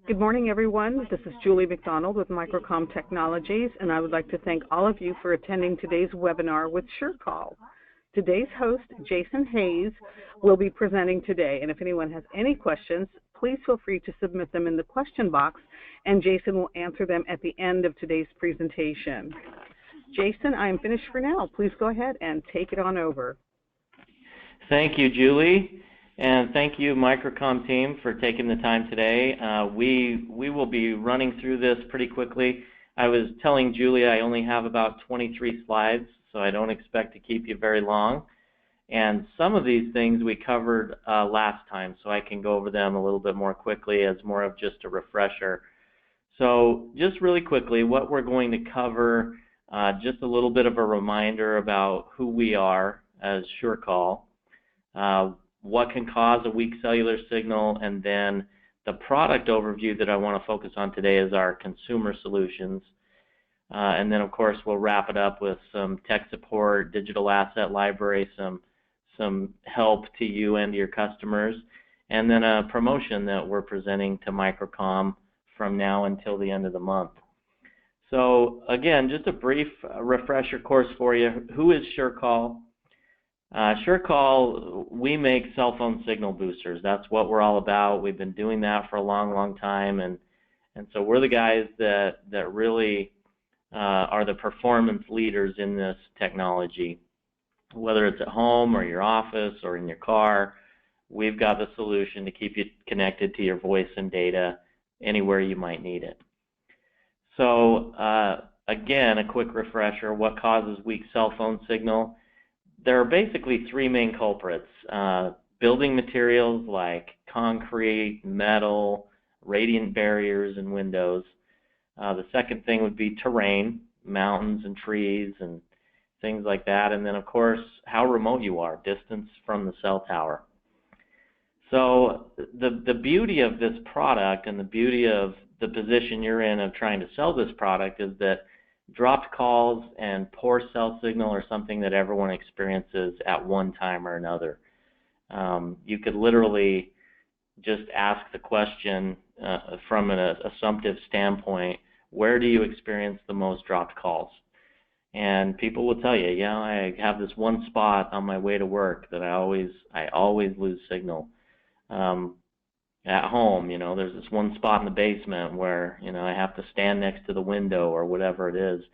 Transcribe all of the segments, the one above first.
Good morning, everyone. This is Julie McDonald with Microcom Technologies, and I would like to thank all of you for attending today's webinar with SureCall. Today's host, Jason Hayes, will be presenting today, and if anyone has any questions, please feel free to submit them in the question box, and Jason will answer them at the end of today's presentation. Jason, I am finished for now. Please go ahead and take it on over. Thank you, Julie. And thank you, Microcom team, for taking the time today. We will be running through this pretty quickly. I was telling Julie I only have about 23 slides, so I don't expect to keep you very long. And some of these things we covered last time, so I can go over them a little bit more quickly as more of just a refresher. So just really quickly, what we're going to cover, just a little bit of a reminder about who we are as SureCall, what can cause a weak cellular signal, and then the product overview that I want to focus on today is our consumer solutions. And then, of course, we'll wrap it up with some tech support, digital asset library, some help to you and to your customers, and then a promotion that we're presenting to Microcom from now until the end of the month. So, again, just a brief refresher course for you. Who is SureCall? SureCall, we make cell phone signal boosters. That's what we're all about. We've been doing that for a long, long time, and so we're the guys that really are the performance leaders in this technology. Whether it's at home or your office or in your car, we've got the solution to keep you connected to your voice and data anywhere you might need it. So again, a quick refresher, what causes weak cell phone signal? There are basically three main culprits. Building materials like concrete, metal, radiant barriers, and windows. The second thing would be terrain, mountains and trees and things like that. And then, of course, how remote you are, distance from the cell tower. So the beauty of this product and the beauty of the position you're in of trying to sell this product is that dropped calls and poor cell signal are something that everyone experiences at one time or another. You could literally just ask the question from an assumptive standpoint, where do you experience the most dropped calls? And people will tell you, yeah, I have this one spot on my way to work that I always lose signal. At home, there's this one spot in the basement where, I have to stand next to the window or whatever it is.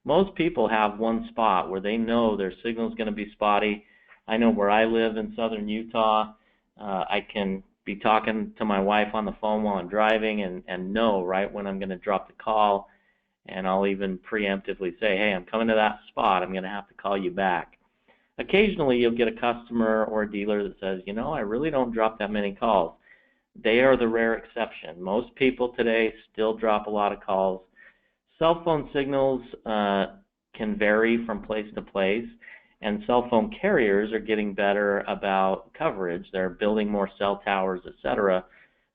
Most people have one spot where they know their signal is going to be spotty. I know where I live in southern Utah, I can be talking to my wife on the phone while I'm driving and know right when I'm going to drop the call, and I'll even preemptively say, hey, I'm coming to that spot, I'm going to have to call you back. Occasionally you'll get a customer or a dealer that says, I really don't drop that many calls. They are the rare exception. Most people today still drop a lot of calls. Cell phone signals can vary from place to place, and cell phone carriers are getting better about coverage. They're building more cell towers, etc.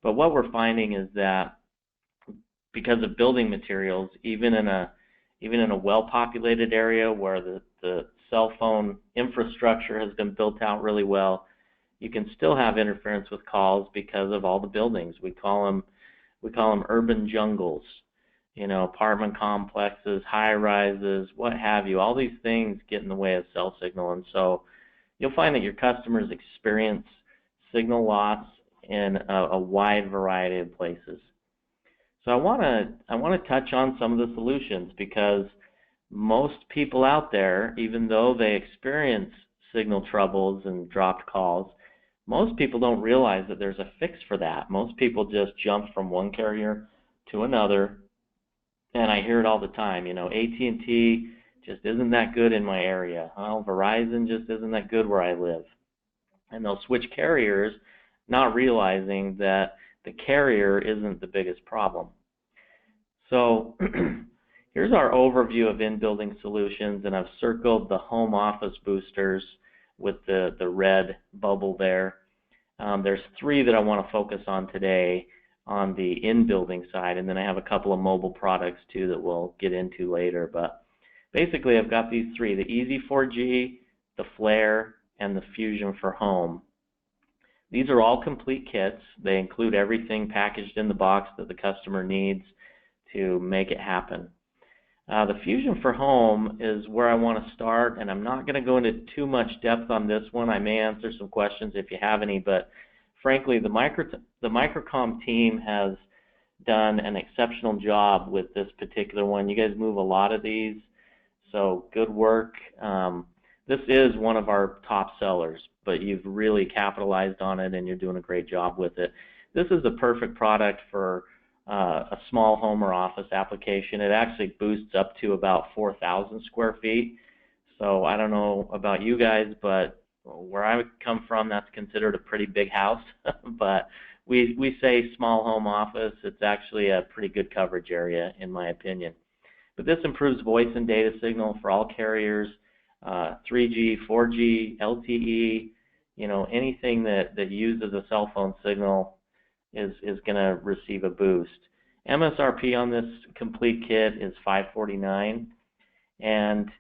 But what we're finding is that because of building materials, even in a well-populated area where the cell phone infrastructure has been built out really well, you can still have interference with calls because of all the buildings. We call them urban jungles, apartment complexes, high rises, what have you. All these things get in the way of cell signal, and so you'll find that your customers experience signal loss in a wide variety of places. So I want to touch on some of the solutions, because most people out there, even though they experience signal troubles and dropped calls, most people don't realize that there's a fix for that. Most people just jump from one carrier to another, and I hear it all the time. AT&T just isn't that good in my area. Well, Verizon just isn't that good where I live. And they'll switch carriers, not realizing that the carrier isn't the biggest problem. So here's our overview of in-building solutions, and I've circled the home office boosters with the red bubble there. There's three that I want to focus on today on the in-building side, and then I have a couple of mobile products too that we'll get into later. But basically I've got these three, the Easy 4G, the Flare, and the Fusion for Home. These are all complete kits. They include everything packaged in the box that the customer needs to make it happen. The Fusion for Home is where I want to start, and I'm not going to go into too much depth on this one. I may answer some questions if you have any, but frankly, the Microcom team has done an exceptional job with this particular one. You guys move a lot of these, so good work. This is one of our top sellers, but you've really capitalized on it and you're doing a great job with it. This is the perfect product for a small home or office application. It actually boosts up to about 4,000 square feet. So I don't know about you guys, but where I come from, that's considered a pretty big house. But we say small home office. It's actually a pretty good coverage area, in my opinion. But this improves voice and data signal for all carriers, 3G, 4G, LTE, anything that uses a cell phone signal is going to receive a boost. MSRP on this complete kit is $549, and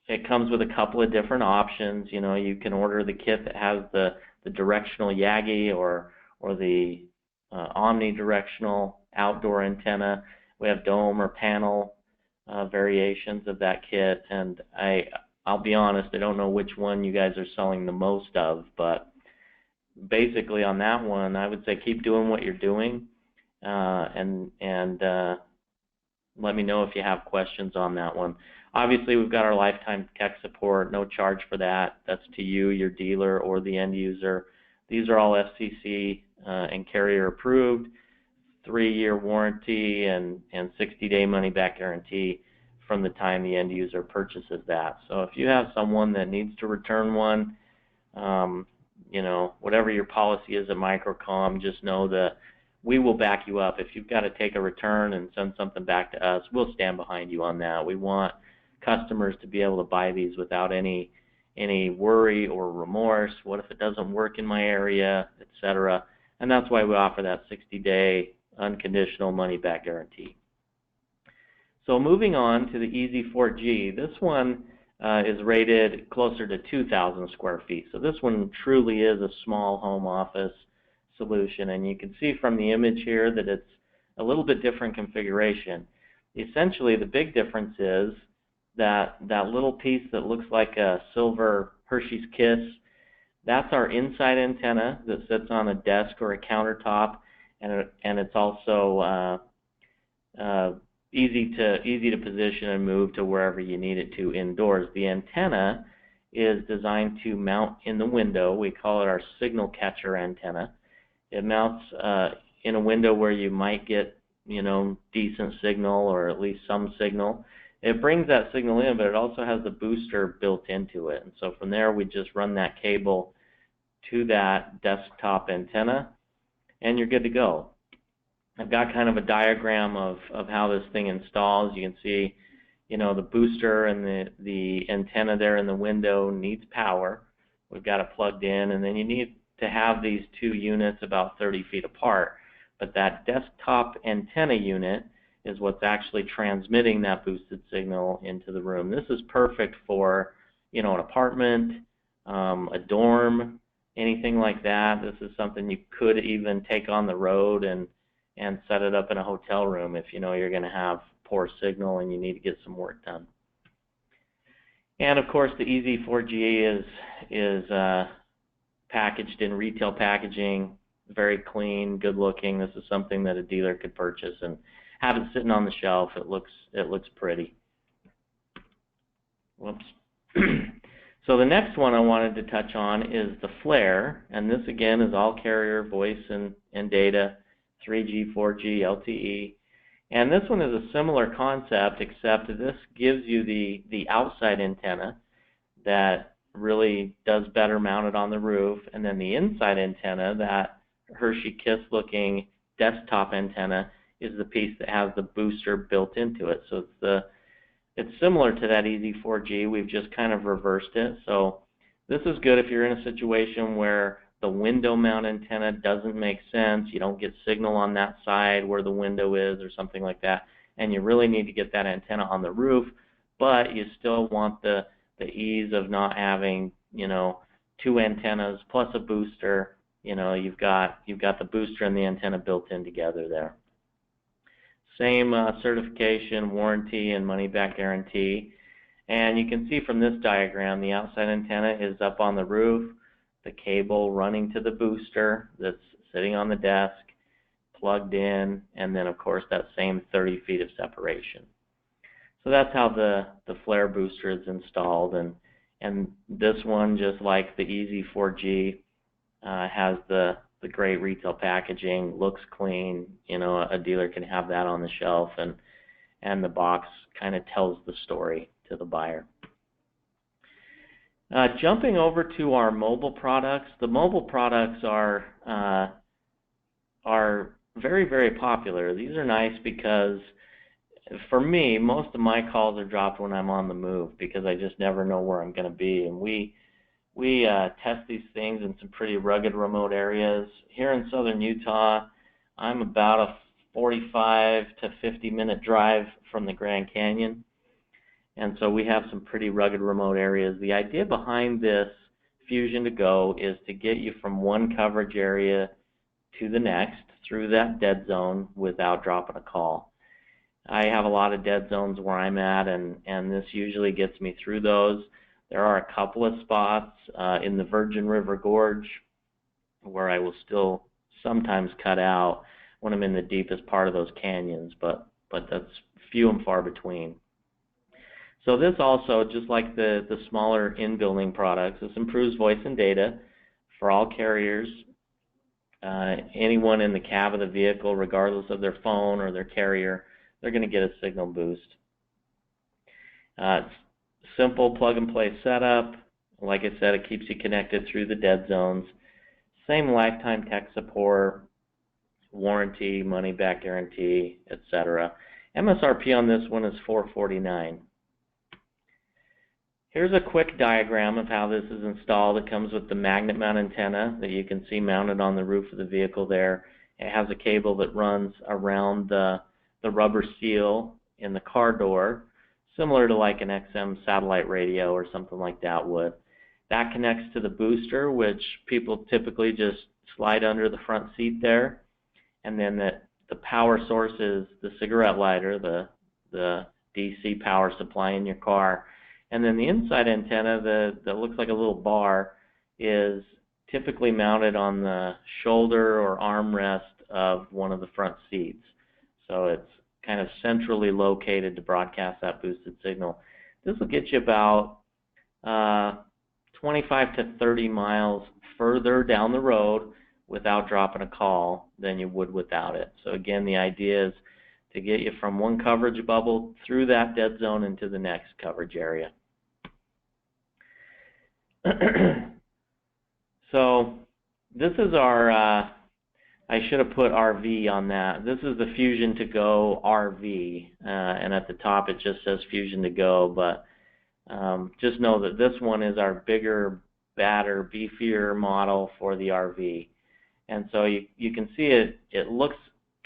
it comes with a couple of different options. You can order the kit that has the directional Yagi or the omnidirectional outdoor antenna. We have dome or panel variations of that kit, and I'll be honest, I don't know which one you guys are selling the most of, but basically on that one, I would say keep doing what you're doing, and let me know if you have questions on that one. Obviously, we've got our lifetime tech support, no charge for that. That's to you, your dealer, or the end user. These are all FCC and carrier approved, 3-year warranty and 60-day money-back guarantee from the time the end user purchases that. So if you have someone that needs to return one, whatever your policy is at Microcom, just know that we will back you up. If you've got to take a return and send something back to us, we'll stand behind you on that. We want customers to be able to buy these without any worry or remorse. What if it doesn't work in my area, etc. And that's why we offer that 60-day unconditional money-back guarantee. So moving on to the EZ4G, this one is rated closer to 2,000 square feet. So this one truly is a small home office solution, and you can see from the image here that it's a little bit different configuration. Essentially, the big difference is that little piece that looks like a silver Hershey's Kiss, that's our inside antenna that sits on a desk or a countertop, and it's also easy to position and move to wherever you need it to indoors. The antenna is designed to mount in the window. We call it our signal catcher antenna. It mounts in a window where you might get decent signal or at least some signal. It brings that signal in, but it also has the booster built into it. And so from there, we just run that cable to that desktop antenna, and you're good to go. I've got kind of a diagram of how this thing installs. You can see, the booster and the antenna there in the window needs power. We've got it plugged in, and then you need to have these two units about 30 feet apart. But that desktop antenna unit is what's actually transmitting that boosted signal into the room. This is perfect for, an apartment, a dorm, anything like that. This is something you could even take on the road and set it up in a hotel room if you're going to have poor signal and you need to get some work done. And of course, the EZ4G is packaged in retail packaging, very clean, good looking. This is something that a dealer could purchase and have it sitting on the shelf. It looks pretty. Whoops. So the next one I wanted to touch on is the Flare, and this again is all carrier voice and data, 3G, 4G, LTE. And this one is a similar concept, except this gives you the outside antenna that really does better mounted on the roof, and then the inside antenna, that Hershey Kiss looking desktop antenna, is the piece that has the booster built into it. So it's similar to that EZ4G. We've just kind of reversed it. So this is good if you're in a situation where the window mount antenna doesn't make sense, you don't get signal on that side where the window is or something like that, and you really need to get that antenna on the roof, but you still want the ease of not having 2 antennas plus a booster. You know, you've got the booster and the antenna built in together there. Same certification, warranty, and money-back guarantee. And you can see from this diagram, the outside antenna is up on the roof, the cable running to the booster that's sitting on the desk, plugged in, and then of course that same 30 feet of separation. So that's how the flare booster is installed, and this one, just like the Easy 4G, has the great retail packaging, looks clean. You know, a dealer can have that on the shelf, and the box kind of tells the story to the buyer. Jumping over to our mobile products, the mobile products are very, very popular. These are nice because, for me, most of my calls are dropped when I'm on the move because I just never know where I'm going to be. And we test these things in some pretty rugged remote areas. Here in southern Utah, I'm about a 45 to 50-minute drive from the Grand Canyon. And so we have some pretty rugged remote areas. The idea behind this Fusion to Go is to get you from one coverage area to the next through that dead zone without dropping a call. I have a lot of dead zones where I'm at, and this usually gets me through those. There are a couple of spots in the Virgin River Gorge where I will still sometimes cut out when I'm in the deepest part of those canyons, but that's few and far between. So this also, just like the smaller in-building products, this improves voice and data for all carriers. Anyone in the cab of the vehicle, regardless of their phone or their carrier, they're going to get a signal boost. Simple plug-and-play setup. Like I said, it keeps you connected through the dead zones. Same lifetime tech support, warranty, money-back guarantee, etc. MSRP on this one is $449. Here's a quick diagram of how this is installed. It comes with the magnet mount antenna that you can see mounted on the roof of the vehicle there. It has a cable that runs around the rubber seal in the car door, similar to like an XM satellite radio or something like that would. That connects to the booster, which people typically just slide under the front seat there. And then the power source is the cigarette lighter, the DC power supply in your car. And then the inside antenna that looks like a little bar is typically mounted on the shoulder or armrest of one of the front seats. So it's kind of centrally located to broadcast that boosted signal. This will get you about 25 to 30 miles further down the road without dropping a call than you would without it. So again, the idea is to get you from one coverage bubble through that dead zone into the next coverage area. So this is our, I should have put RV on that. This is the Fusion to Go RV, and at the top it just says Fusion to Go, but just know that this one is our bigger, badder, beefier model for the RV. And so you can see it looks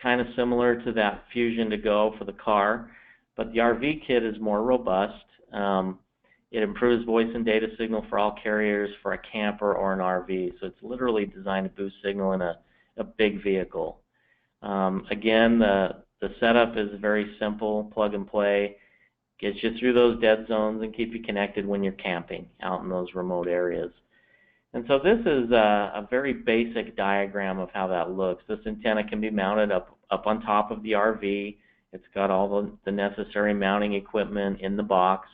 kind of similar to that Fusion to Go for the car, but the RV kit is more robust. It improves voice and data signal for all carriers for a camper or an RV. So it's literally designed to boost signal in a big vehicle. Again, the setup is very simple, plug and play. Gets you through those dead zones and keep you connected when you're camping out in those remote areas. And so this is a very basic diagram of how that looks. This antenna can be mounted up on top of the RV. It's got all the necessary mounting equipment in the box.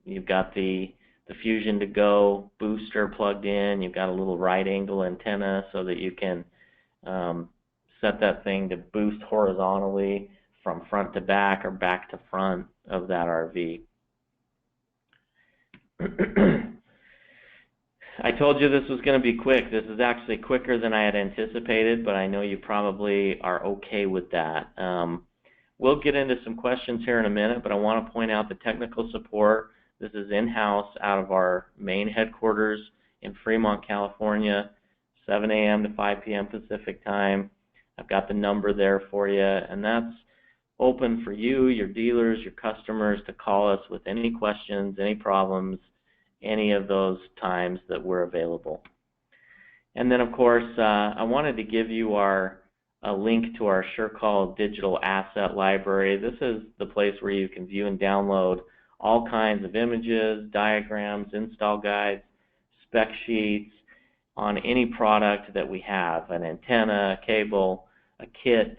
You've got the Fusion to Go booster plugged in. You've got a little right angle antenna so that you can set that thing to boost horizontally from front to back or back to front of that RV. I told you this was going to be quick. This is actually quicker than I had anticipated, but I know you probably are okay with that. We'll get into some questions here in a minute, but I want to point out the technical support. This is in-house out of our main headquarters in Fremont, California, 7 a.m. to 5 p.m. Pacific time. I've got the number there for you, and that's open for you, your dealers, your customers to call us with any questions, any problems, any of those times that we're available. And then, of course, I wanted to give you a link to our SureCall digital asset library. This is the place where you can view and download all kinds of images, diagrams, install guides, spec sheets on any product that we have, an antenna, a cable, a kit,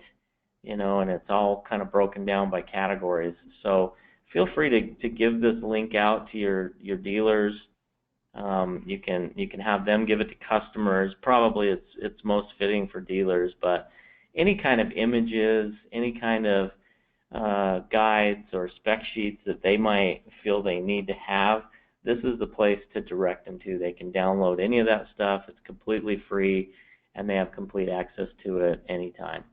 and it's all kind of broken down by categories. So feel free to give this link out to your dealers. You can have them give it to customers. Probably it's most fitting for dealers, but any kind of images, any kind of guides or spec sheets that they might feel they need to have, this is the place to direct them to. They can download any of that stuff. It's completely free, and they have complete access to it anytime.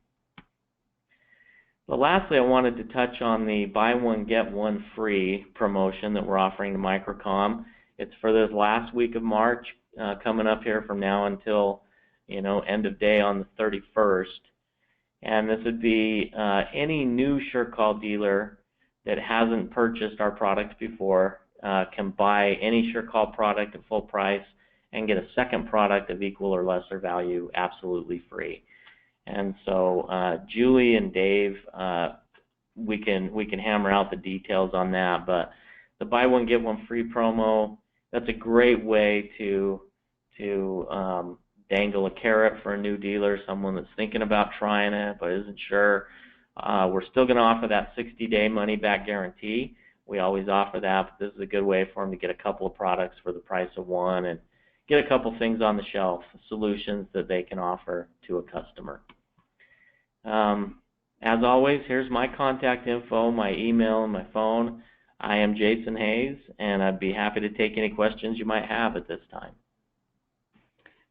But lastly, I wanted to touch on the buy one, get one free promotion that we're offering to Microcom. It's for this last week of March, coming up here from now until end of day on the 31st. And this would be any new SureCall dealer that hasn't purchased our product before can buy any SureCall product at full price and get a second product of equal or lesser value absolutely free. And so Julie and Dave, we can hammer out the details on that. But the buy one get one free promo, that's a great way to dangle a carrot for a new dealer, someone that's thinking about trying it but isn't sure. We're still going to offer that 60-day money-back guarantee. We always offer that, but this is a good way for them to get a couple of products for the price of one and get a couple things on the shelf, solutions that they can offer to a customer. As always, here's my contact info, my email, and my phone. I am Jason Hayes, and I'd be happy to take any questions you might have at this time.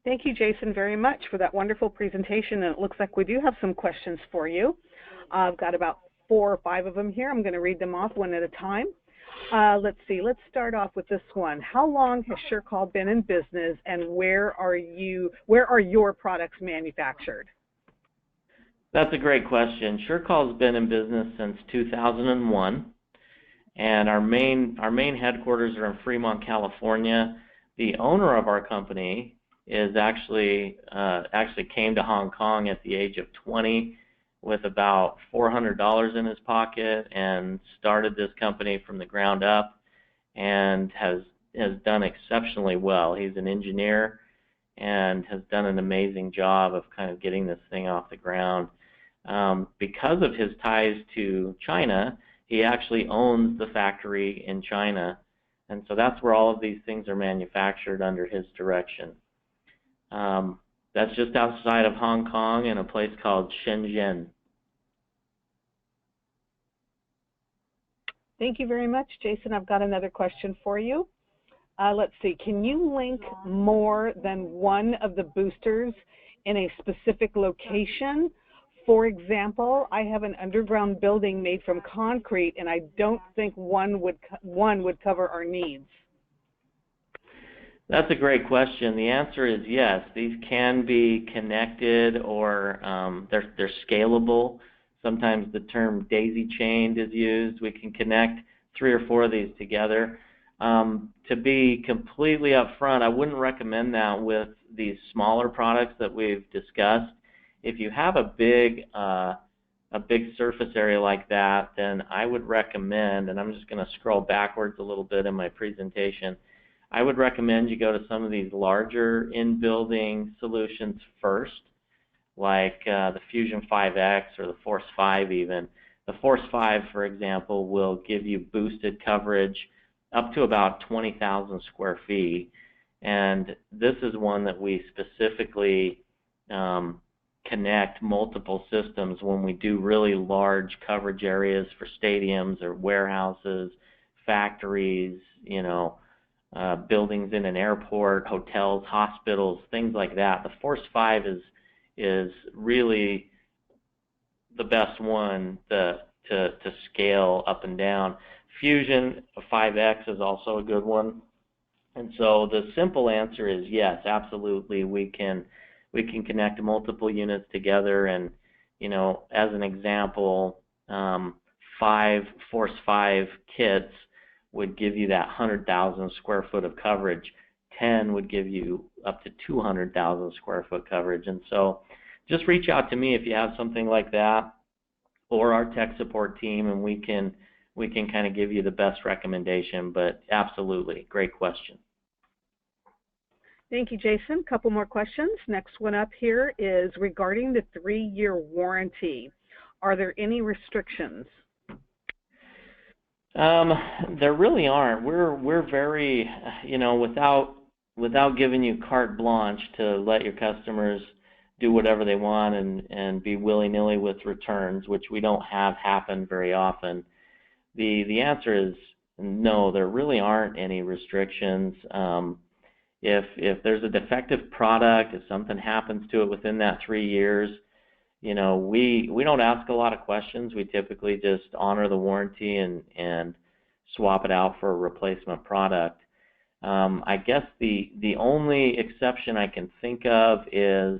Thank you, Jason, very much for that wonderful presentation. And it looks like we do have some questions for you. I've got about 4 or 5 of them here. I'm going to read them off one at a time. Let's see. Let's start off with this one. How long has SureCall been in business, and where are your products manufactured? That's a great question. SureCall has been in business since 2001, and our main headquarters are in Fremont, California. The owner of our company is actually came to Hong Kong at the age of 20 with about $400 in his pocket and started this company from the ground up and has done exceptionally well. He's an engineer and has done an amazing job of kind of getting this thing off the ground. Because of his ties to China, he actually owns the factory in China, and so that's where all of these things are manufactured under his direction. That's just outside of Hong Kong in a place called Shenzhen. Thank you very much, Jason. I've got another question for you. Let's see. Can you link more than one of the boosters in a specific location? For example, I have an underground building made from concrete, and I don't think one would cover our needs. That's a great question. The answer is yes. These can be connected, or they're scalable. Sometimes the term daisy-chained is used. We can connect 3 or 4 of these together. To be completely upfront, I wouldn't recommend that with these smaller products that we've discussed. If you have a big surface area like that, then I would recommend, and I'm just going to scroll backwards a little bit in my presentation, I would recommend you go to some of these larger in-building solutions first, like the Fusion 5X or the Force 5 even. The Force 5, for example, will give you boosted coverage up to about 20,000 square feet. And this is one that we specifically connect multiple systems when we do really large coverage areas for stadiums or warehouses, factories, buildings in an airport, hotels, hospitals, things like that. The Force 5 is really the best one to scale up and down. Fusion 5X is also a good one. And so the simple answer is yes, absolutely. We can connect multiple units together, and as an example, 5 Force 5 kits would give you that 100,000 square foot of coverage. 10 would give you up to 200,000 square foot coverage. And so just reach out to me if you have something like that, or our tech support team, and we can kind of give you the best recommendation. But absolutely, great question. Thank you, Jason. A couple more questions. Next one up here is regarding the 3-year warranty. Are there any restrictions? There really aren't. We're very, without giving you carte blanche to let your customers do whatever they want and be willy-nilly with returns, which we don't have happen very often. The answer is no, there really aren't any restrictions. If there's a defective product, if something happens to it within that 3 years, we don't ask a lot of questions. We typically just honor the warranty and swap it out for a replacement product. I guess the only exception I can think of is,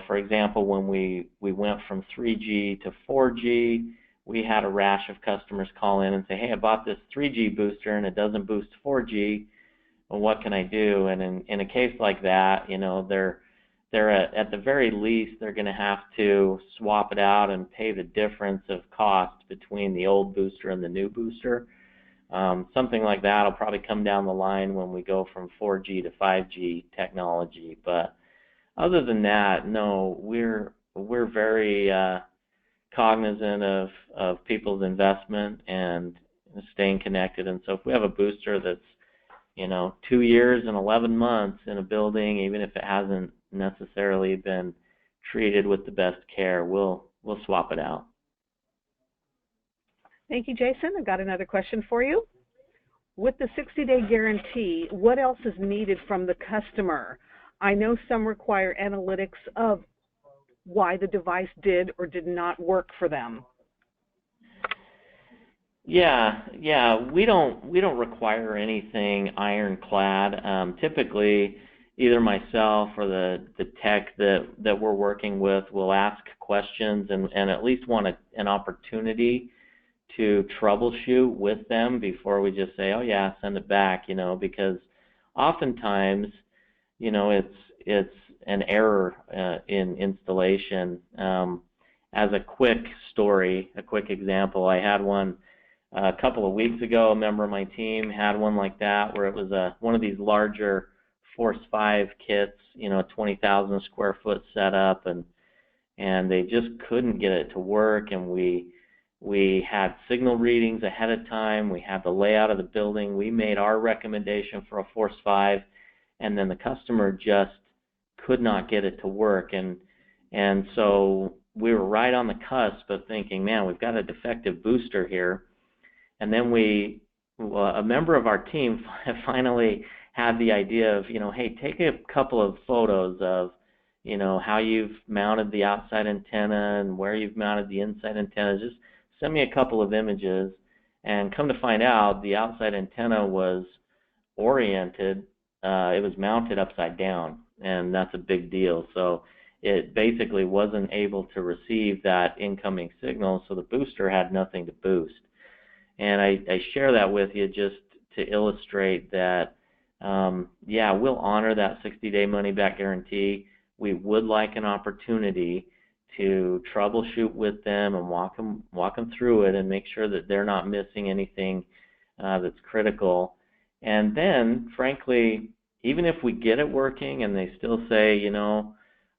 for example, when we went from 3G to 4G, we had a rash of customers call in and say, hey, I bought this 3G booster and it doesn't boost 4G. Well, what can I do? And in a case like that, they're at the very least, they're going to have to swap it out and pay the difference of cost between the old booster and the new booster. Something like that will probably come down the line when we go from 4G to 5G technology. But other than that, no, we're very cognizant of people's investment and staying connected. And so if we have a booster that's 2 years and 11 months in a building, even if it hasn't necessarily been treated with the best care, we'll swap it out. Thank you, Jason. I've got another question for you. With the 60-day guarantee, what else is needed from the customer? I know some require analytics of why the device did or did not work for them. Yeah, we don't require anything ironclad. Typically, either myself or the tech that we're working with will ask questions and at least want an opportunity to troubleshoot with them before we just say, oh yeah, send it back, because oftentimes, it's an error in installation. As a quick story, a quick example, I had one a couple of weeks ago. A member of my team had one like that, where it was one of these larger Force 5 kits, 20,000 square foot setup, and they just couldn't get it to work. And we had signal readings ahead of time. We had the layout of the building. We made our recommendation for a Force 5, and then the customer just could not get it to work. And so we were right on the cusp of thinking, man, we've got a defective booster here. And then a member of our team finally had the idea of, hey, take a couple of photos of, how you've mounted the outside antenna and where you've mounted the inside antenna. Just send me a couple of images. And come to find out, the outside antenna was oriented, it was mounted upside down, and that's a big deal. So it basically wasn't able to receive that incoming signal, so the booster had nothing to boost. And I share that with you just to illustrate that, we'll honor that 60-day money-back guarantee. We would like an opportunity to troubleshoot with them and walk them through it and make sure that they're not missing anything that's critical. And then, frankly, even if we get it working and they still say,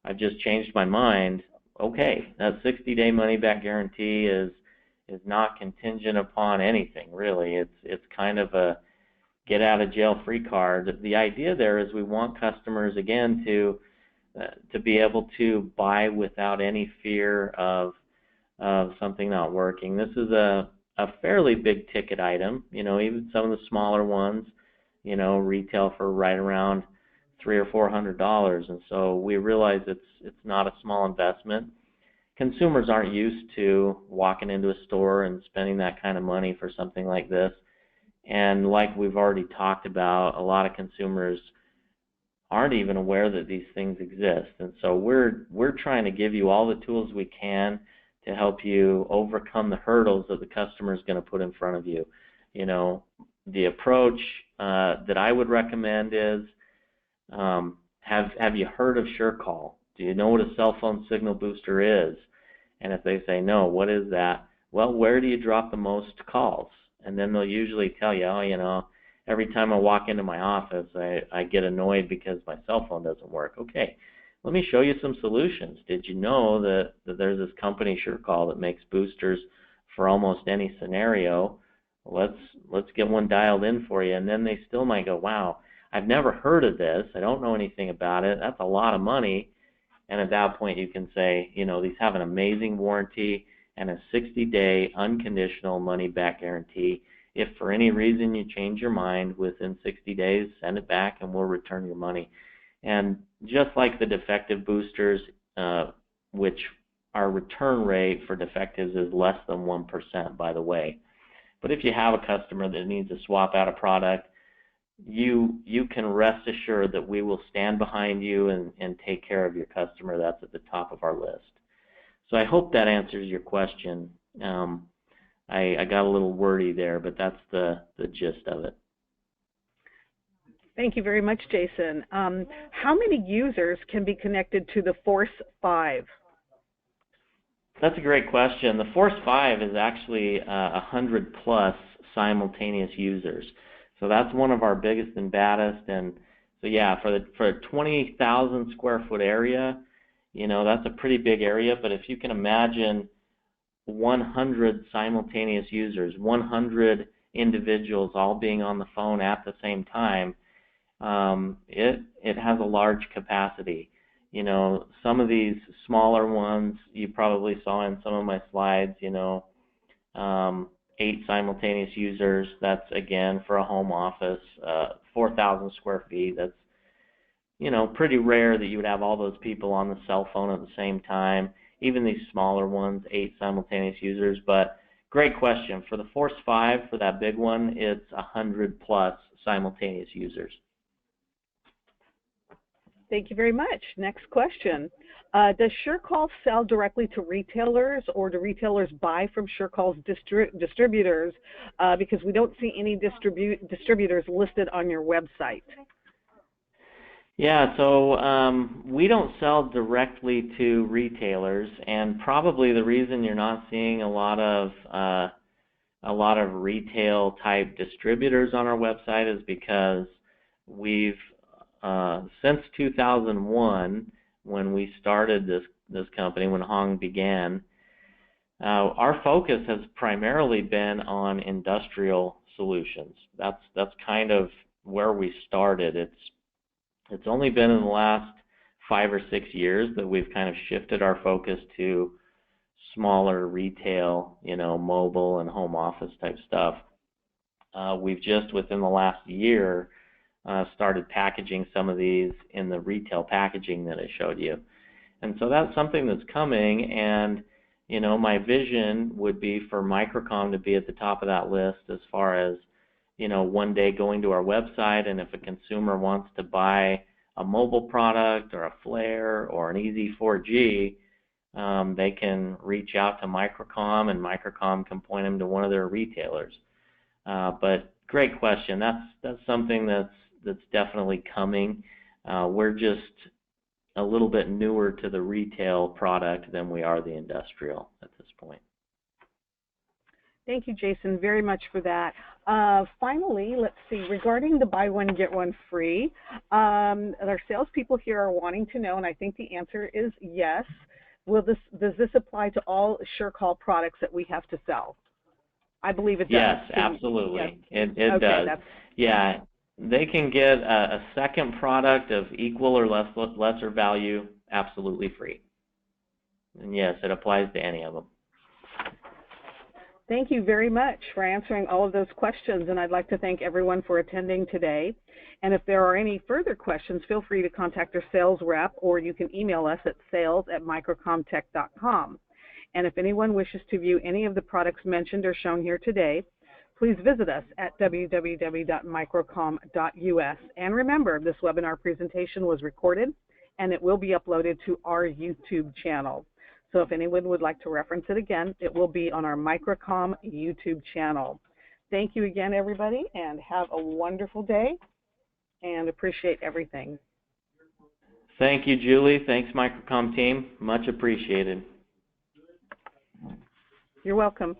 I've just changed my mind, okay, that 60-day money-back guarantee is not contingent upon anything, really. It's kind of a get-out-of-jail-free card. The idea there is we want customers, again, to be able to buy without any fear of something not working. This is a fairly big ticket item. Even some of the smaller ones, retail for right around $300 or $400, and so we realize it's not a small investment. Consumers aren't used to walking into a store and spending that kind of money for something like this. And like we've already talked about, a lot of consumers aren't even aware that these things exist. And so we're trying to give you all the tools we can to help you overcome the hurdles that the customer is going to put in front of you. The approach that I would recommend is, have you heard of SureCall? Do you know what a cell phone signal booster is? And if they say no, what is that? Well, where do you drop the most calls? And then they'll usually tell you, every time I walk into my office, I get annoyed because my cell phone doesn't work. Okay, let me show you some solutions. Did you know that there's this company, SureCall, that makes boosters for almost any scenario? Let's get one dialed in for you. And then they still might go, wow, I've never heard of this. I don't know anything about it. That's a lot of money. And at that point you can say, these have an amazing warranty and a 60-day unconditional money-back guarantee. If for any reason you change your mind within 60 days, send it back and we'll return your money. And just like the defective boosters, which our return rate for defectives is less than 1%, by the way. But if you have a customer that needs to swap out a product, you can rest assured that we will stand behind you and take care of your customer. That's at the top of our list. So I hope that answers your question. I got a little wordy there, but that's the gist of it. Thank you very much, Jason. How many users can be connected to the Force 5? That's a great question. The Force 5 is actually 100 plus simultaneous users. So that's one of our biggest and baddest. And so yeah, for a 20,000 square foot area, that's a pretty big area. But if you can imagine 100 simultaneous users, 100 individuals all being on the phone at the same time, it has a large capacity. Some of these smaller ones you probably saw in some of my slides, 8 simultaneous users. That's again for a home office, 4,000 square feet. That's pretty rare that you would have all those people on the cell phone at the same time. Even these smaller ones, 8 simultaneous users. But great question. For the Force 5, for that big one, it's 100 plus simultaneous users. Thank you very much. Next question. Does SureCall sell directly to retailers, or do retailers buy from SureCall's distributors? Because we don't see any distributors listed on your website. Yeah, so we don't sell directly to retailers, and probably the reason you're not seeing a lot of retail type distributors on our website is because we've since 2001, when we started this company, when Hong began, our focus has primarily been on industrial solutions. That's kind of where we started. It's only been in the last 5 or 6 years that we've kind of shifted our focus to smaller retail, mobile and home office type stuff. We've just within the last year started packaging some of these in the retail packaging that I showed you. And so that's something that's coming, and my vision would be for Microcom to be at the top of that list as far as one day going to our website, and if a consumer wants to buy a mobile product or a flare or an easy 4G, they can reach out to Microcom, and Microcom can point them to one of their retailers. But great question. That's something that's definitely coming. We're just a little bit newer to the retail product than we are the industrial at this point. Thank you, Jason, very much for that. Finally, let's see, regarding the buy one, get one free, our salespeople here are wanting to know, and I think the answer is yes. Does this apply to all SureCall products that we have to sell? I believe it does. Yes, absolutely. Yes. It does. Yeah, they can get a second product of equal or lesser value absolutely free. And yes, it applies to any of them. Thank you very much for answering all of those questions, and I'd like to thank everyone for attending today. And if there are any further questions, feel free to contact our sales rep, or you can email us at sales@microcomtech.com. And if anyone wishes to view any of the products mentioned or shown here today, please visit us at www.microcom.us. And remember, this webinar presentation was recorded, and it will be uploaded to our YouTube channel. So if anyone would like to reference it again, it will be on our Microcom YouTube channel. Thank you again, everybody, and have a wonderful day, and appreciate everything. Thank you, Julie. Thanks, Microcom team. Much appreciated. You're welcome.